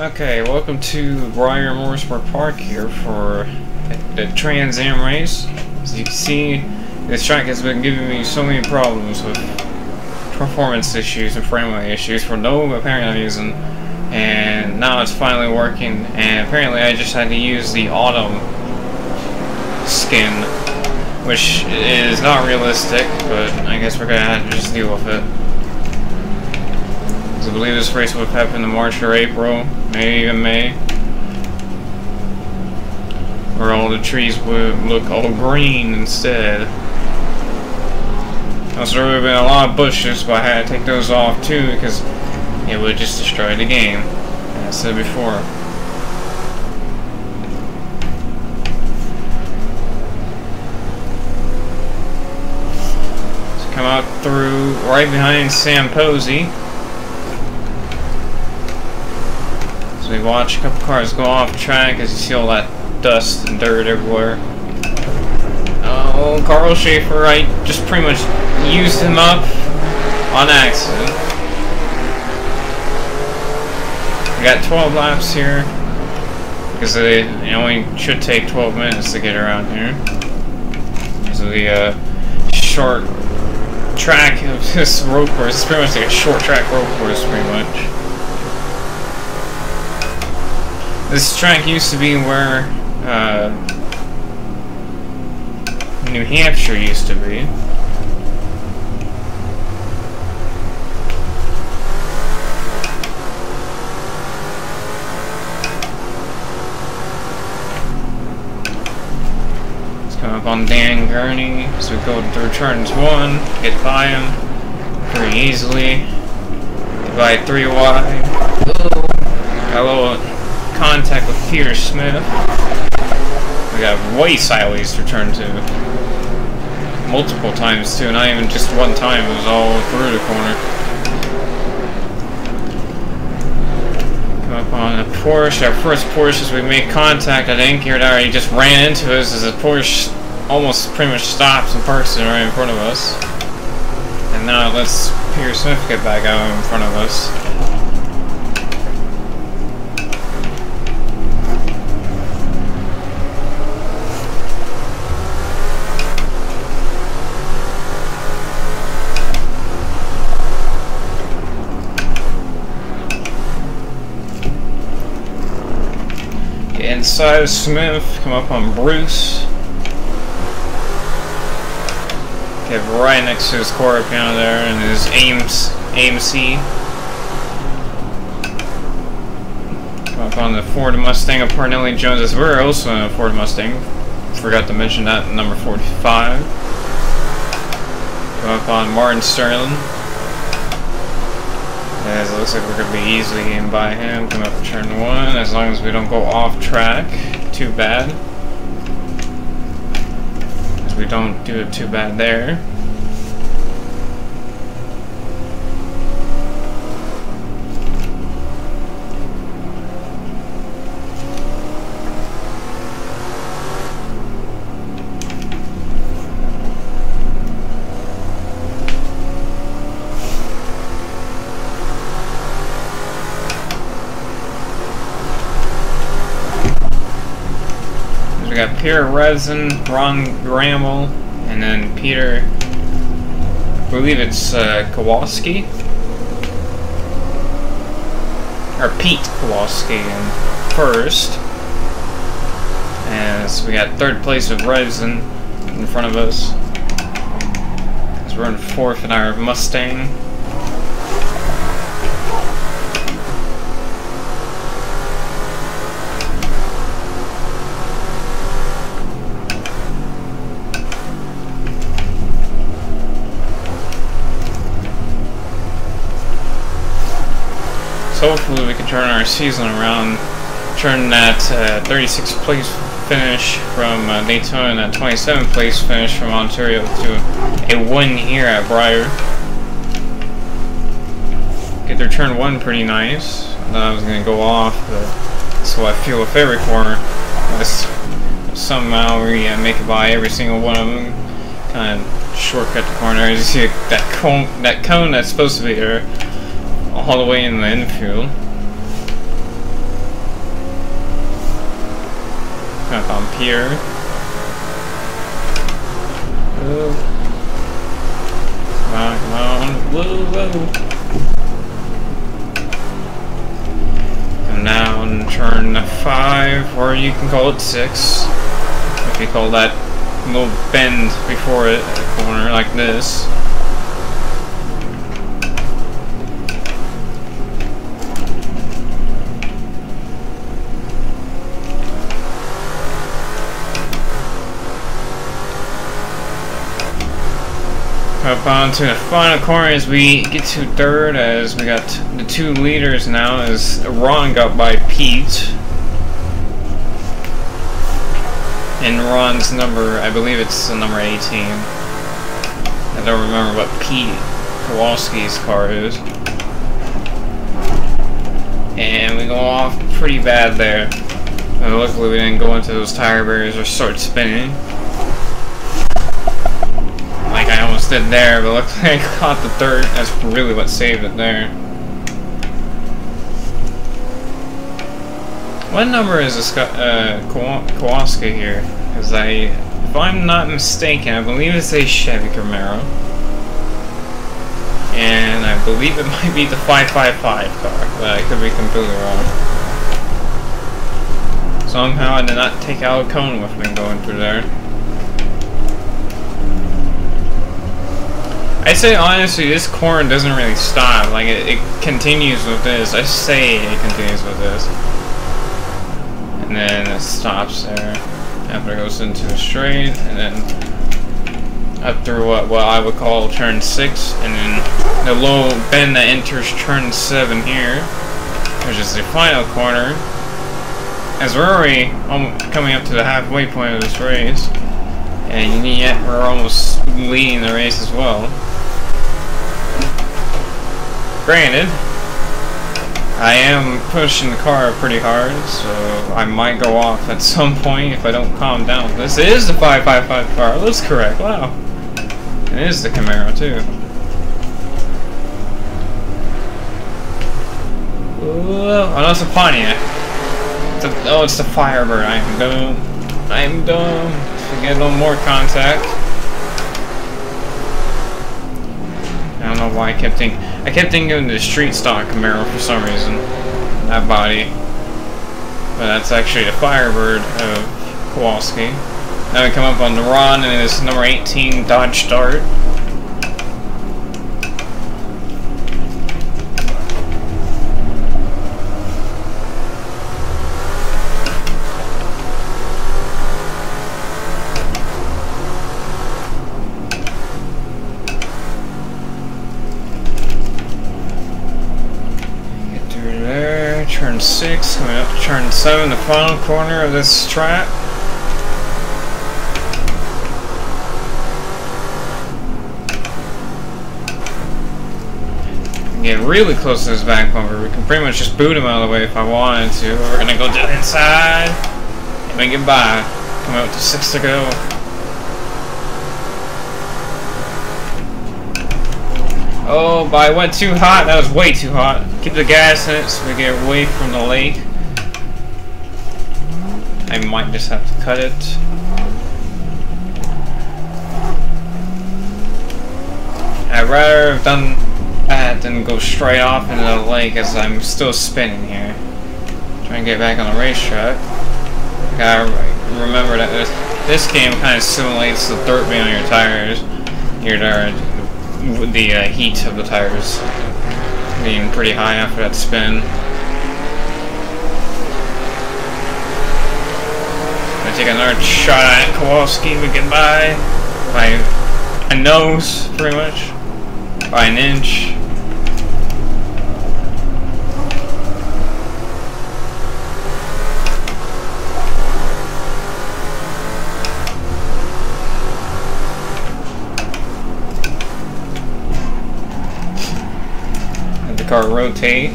Okay, welcome to Bryar Motorsport Park here for the Trans Am race. As you can see, this track has been giving me so many problems with performance issues and frame rate issues for no apparent reason, and now it's finally working. And apparently I just had to use the autumn skin, which is not realistic, but I guess we're gonna have to just deal with it. I believe this race would have happened in March or April, maybe even May, where all the trees would look all green instead. Also, there would have been a lot of bushes, but I had to take those off too because it would just destroy the game, as I said before. So come out through right behind Sam Posey. We watch a couple cars go off track as you see all that dust and dirt everywhere. Oh, Carl Schaefer, I just pretty much used him up on accident. We got 12 laps here because it only should take 12 minutes to get around here. So the short track of this road course is pretty much like a short track road course, pretty much. This track used to be where New Hampshire used to be. Let's come up on Dan Gurney as we go through turns 1, get by him pretty easily. Get by 3 wide. Got a little contact with Peter Smith. We got way sideways for turn 2. Multiple times too, not even just one time, it was all through the corner. Come up on a Porsche, our first Porsche as we make contact. I think here that he just ran into us as the Porsche almost pretty much stops and parks it right in front of us. And now it lets Peter Smith get back out in front of us. Inside of Smith, come up on Bruce. Get right next to his Corsa piano there and his AMC. Come up on the Ford Mustang of Parnelli Jones. We're also in a Ford Mustang. Forgot to mention that, number 45. Come up on Martin Sterling. As it looks like we're going to be easily getting by him. Come up to turn 1, as long as we don't go off track too bad. As we don't do it too bad there. We got Pierre Resin, Ron Grammel, and then Peter, I believe it's Kowalski, or Pete Kowalski in first. And so we got third place with Resin in front of us. So we're in fourth in our Mustang. Hopefully we can turn our season around, turn that 36th place finish from Daytona and that 27th place finish from Ontario to a win here at Bryar. Get their turn 1 pretty nice. I thought I was going to go off, but that's how I feel with every corner. Somehow we make it by every single one of them. Kind of shortcut the corner. As you see that cone that's supposed to be there all the way in the infield. bump here. Whoa. Come on. Whoa. Come down, turn 5, or you can call it 6. If you call that little bend before it, a corner like this. Up onto the final corner as we get to third, as we got the 2 leaders now, as Ron got by Pete. And Ron's number, I believe it's the number 18. I don't remember what Pete Kowalski's car is. And we go off pretty bad there. And luckily we didn't go into those tire barriers or start spinning. Like I almost did there, but luckily I caught the third. That's really what saved it there. What number is this Kowalski here? Because if I'm not mistaken, I believe it's a Chevy Camaro. And I believe it might be the 555 car, but I could be completely wrong. Somehow I did not take out a cone with me going through there. I'd say honestly, this corner doesn't really stop. Like it continues with this. I say it continues with this, and then it stops there after it goes into a straight, and then up through what I would call turn 6, and then the low bend that enters turn 7 here, which is the final corner. As we're already coming up to the halfway point of this race, and yet we're almost leading the race as well. Granted, I am pushing the car pretty hard, so I might go off at some point if I don't calm down. This is the 555 car. That's correct. Wow. It is the Camaro too. Oh, that's a Pontiac. Oh, it's the Firebird. I'm dumb. I'm dumb. Get a little more contact. I don't know why I kept thinking of the street stock Camaro for some reason. That body. But that's actually the Firebird of Kowalski. Now we come up on the Ron and this number 18 Dodge Dart. Turn 6, coming up to turn 7, the final corner of this track. Get really close to this back bumper. We can pretty much just boot him out of the way if I wanted to. We're gonna go to the inside and make it by. Coming up to 6 to go. Oh, but I went too hot. That was way too hot. Keep the gas in it so we get away from the lake. I might just have to cut it. I'd rather have done that than go straight off into the lake as I'm still spinning here. Trying to get back on the racetrack. I gotta remember that this game kind of simulates the dirt being on your tires. The heat of the tires being pretty high after that spin. I take another shot at Kowalski. We get by a nose, pretty much, by an inch. Car rotate.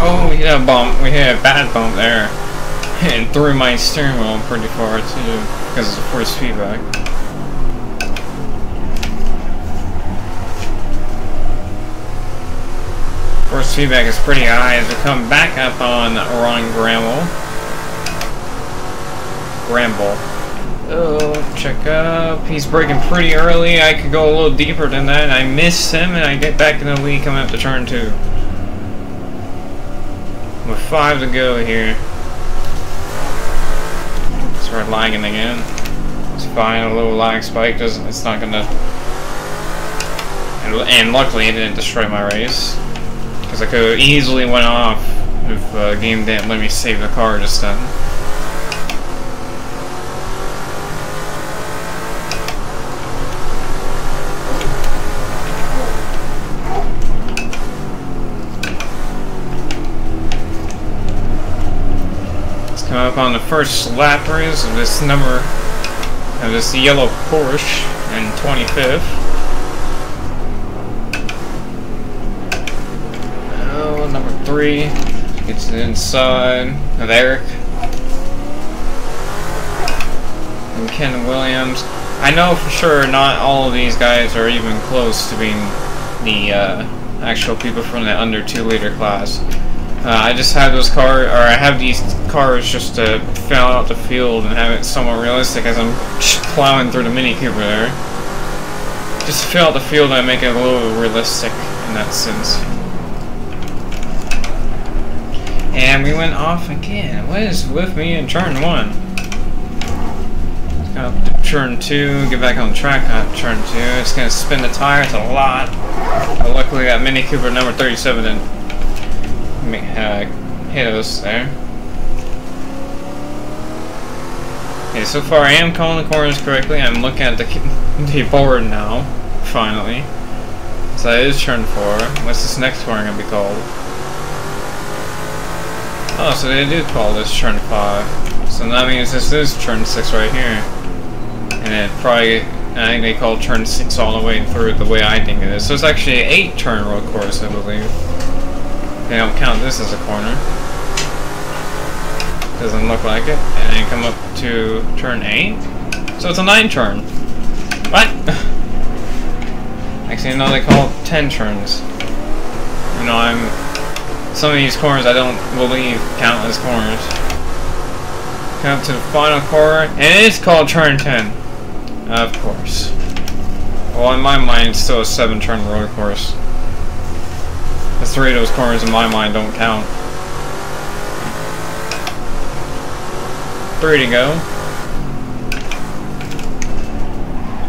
Oh, we hit a bump. We hit a bad bump there. And threw my steering wheel pretty far too because of the force feedback. Force feedback is pretty high as we come back up on Ron Grammel. Ramble. Oh, check up. He's braking pretty early. I could go a little deeper than that. I miss him, and I get back in the lead coming up to turn 2. With 5 to go here. Start lagging again. It's fine. A little lag spike doesn't. It's not gonna. And luckily, it didn't destroy my race because I could have easily went off if the game didn't let me save the car just then. Come up on the first lappers of this yellow Porsche in 25th. Oh, number 3 gets inside of Eric and Ken Williams. I know for sure not all of these guys are even close to being the actual people from the under 2 liter class. I just have those cars, or I have these cars just to fill out the field and have it somewhat realistic as I'm plowing through the Mini Cooper there. Just to fill out the field and make it a little realistic in that sense. And we went off again. What is with me in turn 1? Let's go up to turn 2, get back on track on turn 2. It's going to spin the tires a lot. But luckily that Mini Cooper number 37 didn't hit us there. Okay, so far I am calling the corners correctly. I'm looking at the board now, finally. So that is turn 4. What's this next corner going to be called? Oh, so they did call this turn 5. So that means this is turn 6 right here. And then probably, I think they called turn 6 all the way through the way I think it is. So it's actually an 8 turn road course, I believe. They don't count this as a corner. Doesn't look like it. And then come up to turn 8. So it's a 9 turn. What? Actually, no, they call it 10 turns. You know, some of these corners I don't believe count as corners. Come up to the final corner, and it is called turn 10. Of course. Well, in my mind, it's still a 7 turn road course. The 3 of those corners in my mind don't count. 3 to go.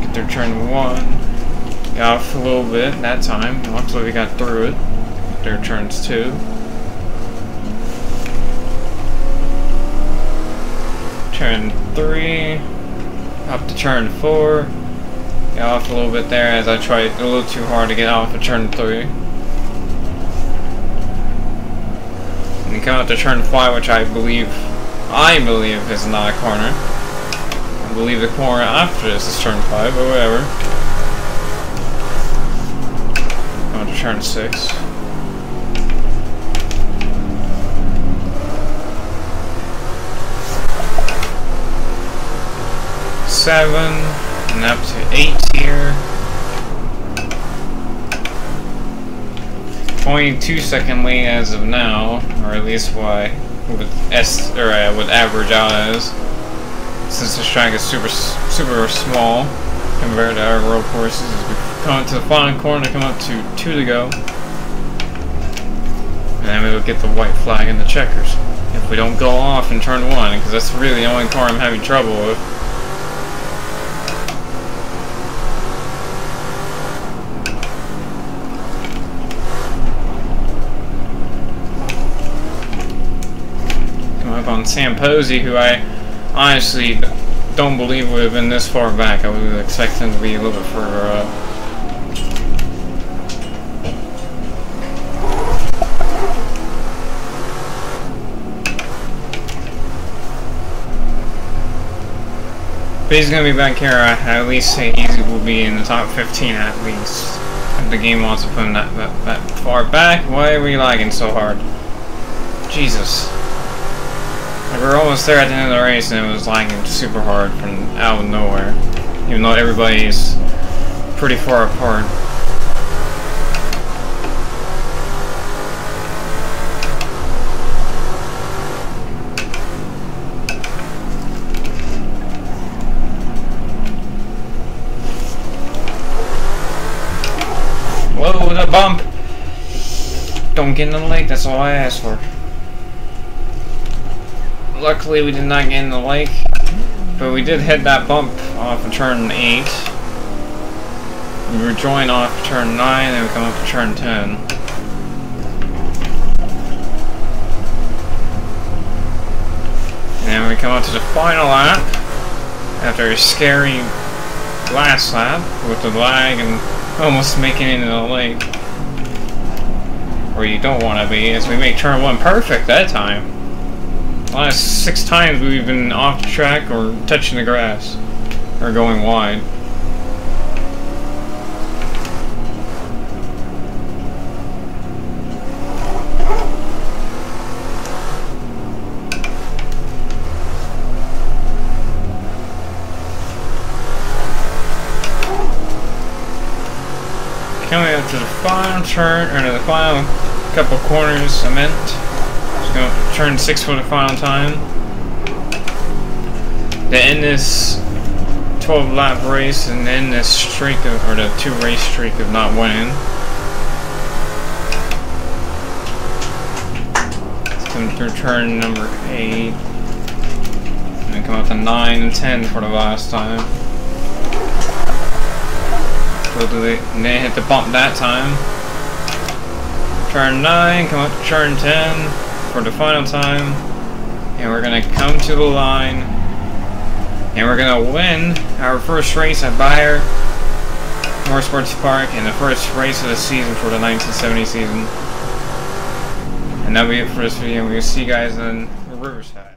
Get their turn 1. Got off a little bit that time. Luckily we got through it. Their turns 2. Turn 3. Up to turn 4. Got off a little bit there as I tried a little too hard to get off of turn 3. And come out to turn 5, which I believe is not a corner. I believe the corner after this is turn 5, but whatever. Come out to turn 6. Seven, and up to 8 here. 22-second lead as of now, or at least what I would average out as, since this track is super small compared to our road courses. As we come up to the final corner, come up to 2 to go, and then we'll get the white flag and the checkers if we don't go off in turn 1, because that's really the only car I'm having trouble with. On Sam Posey, who I honestly don't believe would have been this far back. I would expect him to be a little bit further up. But he's going to be back here. I at least say he will be in the top 15 at least. If the game wants to put him that far back, why are we lagging so hard? Jesus. We were almost there at the end of the race and it was lagging super hard from out of nowhere. Even though everybody's pretty far apart. the bump. Don't get in the lake, that's all I asked for. Luckily we did not get in the lake, but we did hit that bump off of turn 8. We rejoin off turn 9 and we come up to turn 10. And then we come up to the final lap after a scary last lap with the lag and almost making it into the lake. Where you don't want to be, as we make turn 1 perfect that time. The last 6 times we've been off the track or touching the grass or going wide. Coming up to the final turn, or the final couple corners, I meant. Just going to turn 6 for the final time. To end this 12-lap race and end this streak of, or the 2-race streak of not winning. Let's come through turn number 8. And then come up to 9 and 10 for the last time. And they hit the bump that time. Turn 9, come up to turn 10 for the final time. And we're gonna come to the line. And we're gonna win our first race at Bryar Motorsports Park and the first race of the season for the 1970 season. And that'll be it for this video. We'll see you guys in Riverside.